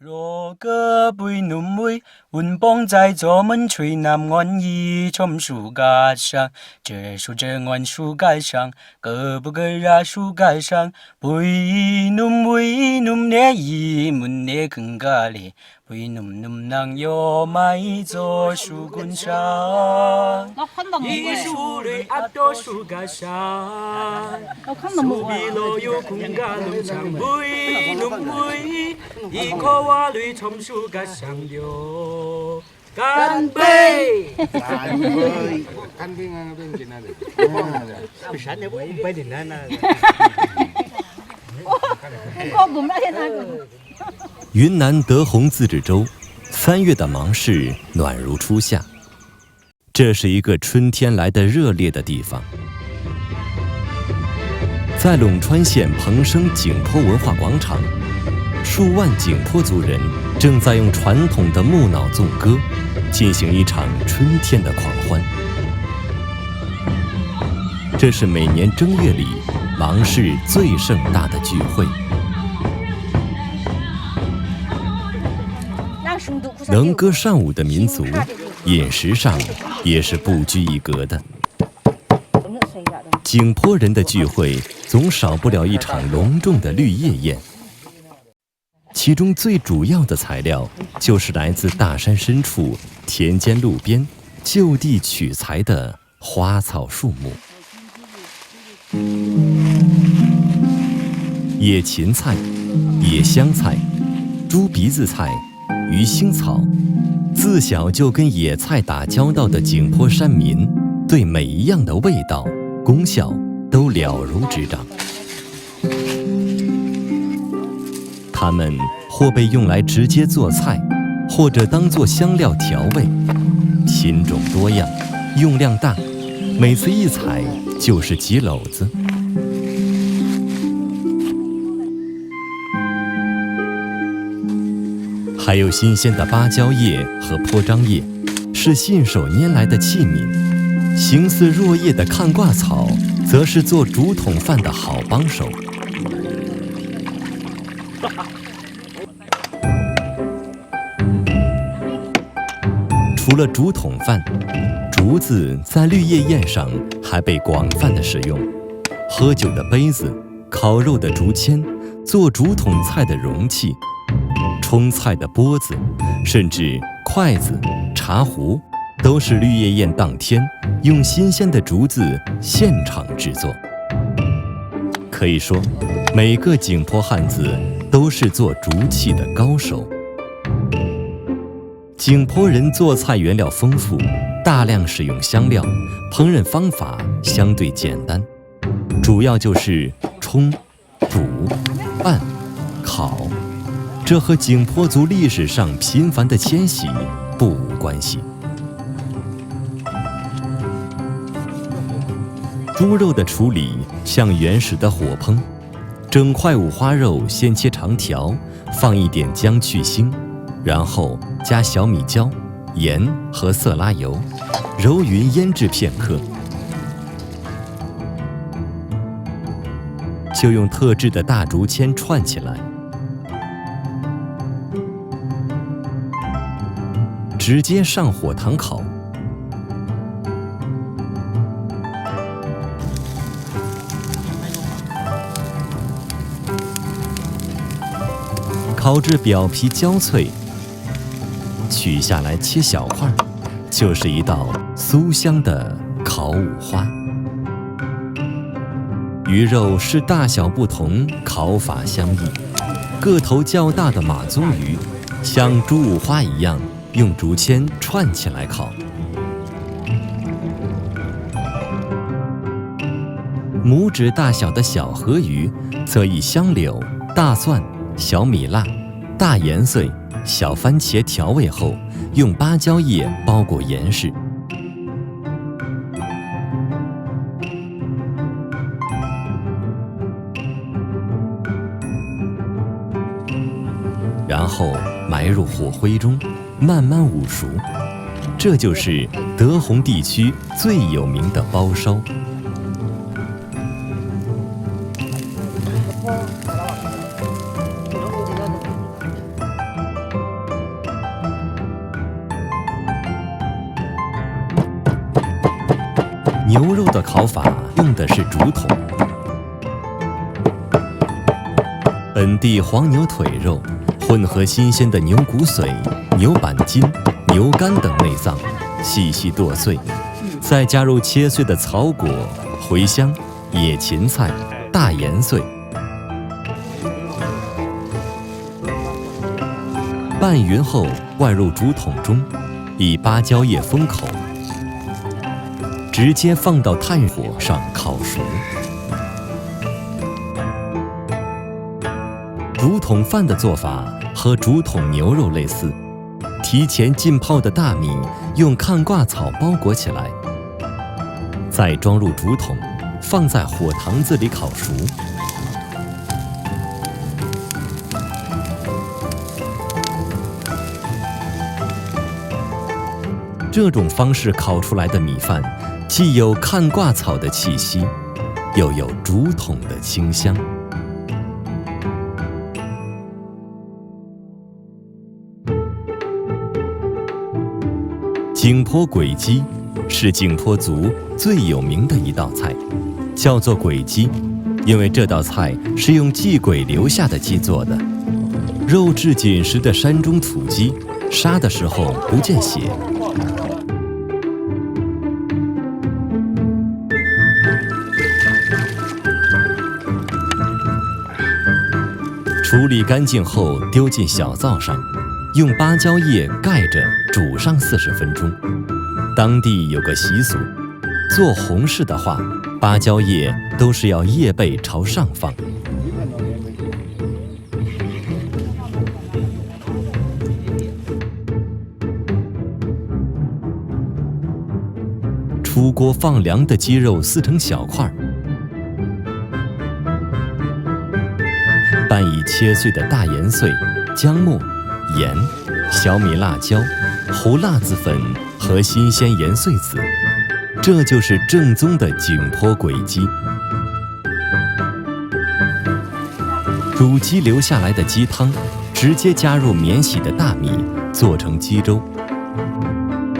若个杯浓味，温邦在左门吹南岸一从树干上，这树这岸树干上，个不个呀树干上，杯浓味浓烈一门烈更咖喱，杯浓浓能有买做树根上，一树里阿多树干上，树比罗有空干农场，杯浓味一口瓦绿从树干上流。干杯！干杯！干杯啊！不用紧啊！不是的，我不点呢。云南德宏自治州，3月的芒市暖如初夏。这是一个春天来的热烈的地方。在陇川县彭生景颇文化广场，数万景颇族人正在用传统的木脑纵歌，进行一场春天的狂欢。这是每年正月里芒市最盛大的聚会。能歌善舞的民族，饮食上也是不拘一格的。景颇人的聚会总少不了一场隆重的绿叶宴，其中最主要的材料就是来自大山深处、田间路边就地取材的花草树木。野芹菜、野香菜、猪鼻子菜、鱼腥草，自小就跟野菜打交道的景颇山民，对每一样的味道、功效都了如指掌。它们或被用来直接做菜，或者当作香料调味，品种多样，用量大，每次一采就是几篓子。还有新鲜的芭蕉叶和坡樟叶，是信手拈来的器皿；形似若叶的看挂草，则是做竹筒饭的好帮手。除了竹筒饭，竹子在绿叶宴上还被广泛的使用。喝酒的杯子、烤肉的竹签、做竹筒菜的容器、冲菜的钵子，甚至筷子、茶壶，都是绿叶宴当天用新鲜的竹子现场制作。可以说，每个景颇汉子都是做竹器的高手。景颇人做菜原料丰富，大量使用香料，烹饪方法相对简单，主要就是冲、煮、拌、烤。这和景颇族历史上频繁的迁徙不无关系。猪肉的处理像原始的火烹，整块五花肉先切长条，放一点姜去腥，然后加小米椒、盐和色拉油，揉匀腌制片刻，就用特制的大竹签串起来，直接上火堂烤。烤至表皮焦脆，取下来切小块，就是一道酥香的烤五花。鱼肉是大小不同，烤法相异。个头较大的马鬃鱼，像猪五花一样，用竹签串起来烤。拇指大小的小河鱼，则以香柳、大蒜、小米辣、大盐碎、小番茄调味后，用芭蕉叶包裹严实。然后埋入火灰中，慢慢捂熟。这就是德宏地区最有名的包烧。牛肉的烤法用的是竹筒，本地黄牛腿肉混合新鲜的牛骨髓、牛板筋、牛肝等内脏，细细剁碎，再加入切碎的草果、茴香、野芹菜、大盐碎，拌匀后灌入竹筒中，以芭蕉叶封口，直接放到炭火上烤熟。竹筒饭的做法和竹筒牛肉类似，提前浸泡的大米用看挂草包裹起来，再装入竹筒，放在火塘子里烤熟。这种方式烤出来的米饭，既有看挂草的气息，又有竹筒的清香。景颇鬼鸡是景颇族最有名的一道菜，叫做鬼鸡，因为这道菜是用祭鬼留下的鸡做的，肉质紧实的山中土鸡，杀的时候不见血。处理干净后丢进小灶上，用芭蕉叶盖着煮上40分钟。当地有个习俗，做红事的话，芭蕉叶都是要叶背朝上放。出锅放凉的鸡肉撕成小块，拌以切碎的大盐碎、姜末、盐、小米辣椒、胡辣子粉和新鲜盐碎子，这就是正宗的景颇鬼鸡。煮鸡留下来的鸡汤，直接加入免洗的大米，做成鸡粥。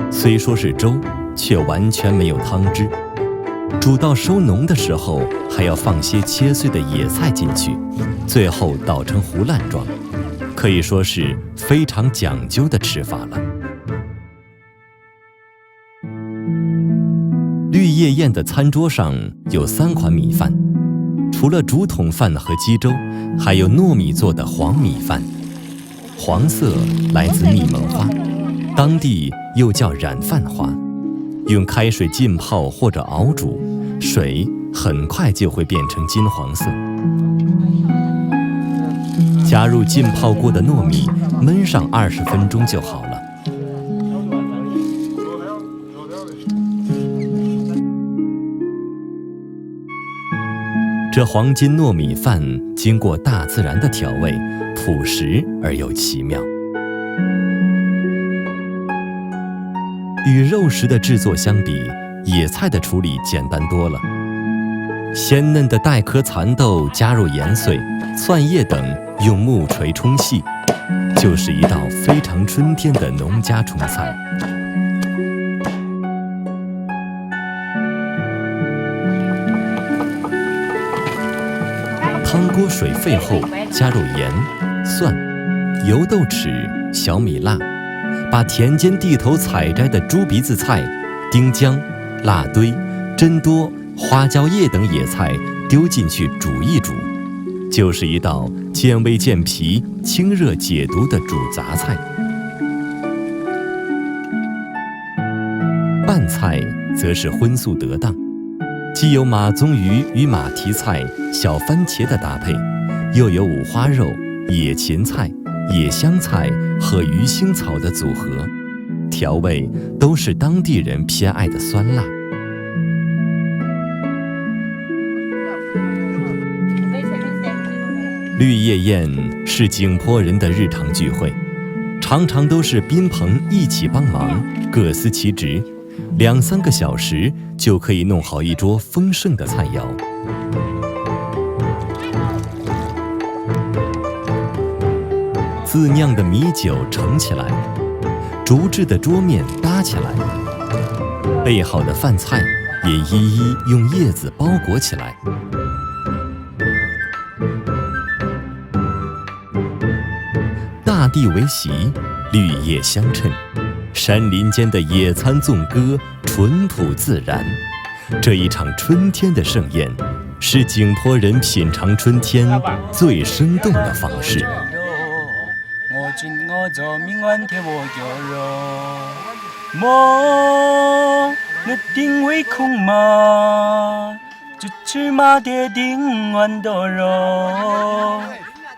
虽说是粥，却完全没有汤汁。煮到收浓的时候，还要放些切碎的野菜进去，最后捣成糊烂状，可以说是非常讲究的吃法了。绿叶宴的餐桌上有3款米饭，除了竹筒饭和鸡粥，还有糯米做的黄米饭。黄色来自蜜蒙花，当地又叫染饭花，用开水浸泡或者熬煮，水很快就会变成金黄色。加入浸泡过的糯米，焖上20分钟就好了。这黄金糯米饭经过大自然的调味，朴实而又奇妙。与肉食的制作相比，野菜的处理简单多了。鲜嫩的带壳蚕豆加入盐碎、蒜叶等，用木锤冲细，就是一道非常春天的农家虫菜。汤锅水沸后，加入盐、蒜、油豆豉、小米辣，把田间地头采摘的猪鼻子菜、丁姜、辣堆、真多、花椒叶等野菜丢进去煮一煮，就是一道健胃健脾、清热解毒的煮杂菜。拌菜则是荤素得当，既有马鬃鱼与马蹄菜、小番茄的搭配，又有五花肉、野芹菜、野香菜和鱼腥草的组合，调味都是当地人偏爱的酸辣。绿叶宴是景颇人的日常聚会，常常都是宾朋一起帮忙，各司其职，2-3个小时就可以弄好一桌丰盛的菜肴。自酿的米酒盛起来，竹制的桌面搭起来，备好的饭菜也一一用叶子包裹起来。大地为席，绿叶相衬，山林间的野餐纵歌淳朴自然。这一场春天的盛宴，是景颇人品尝春天最生动的方式。我今我做明晚贴我脚肉，梦那定位空嘛，就只马的定完多肉，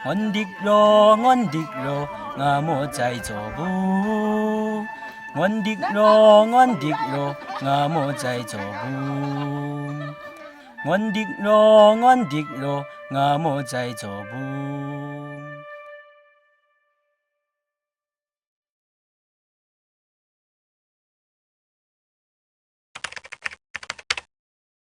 我的肉，我的肉，我莫再做不。我的肉，我的肉，我莫再做不。我的肉，我的肉，我莫再做不。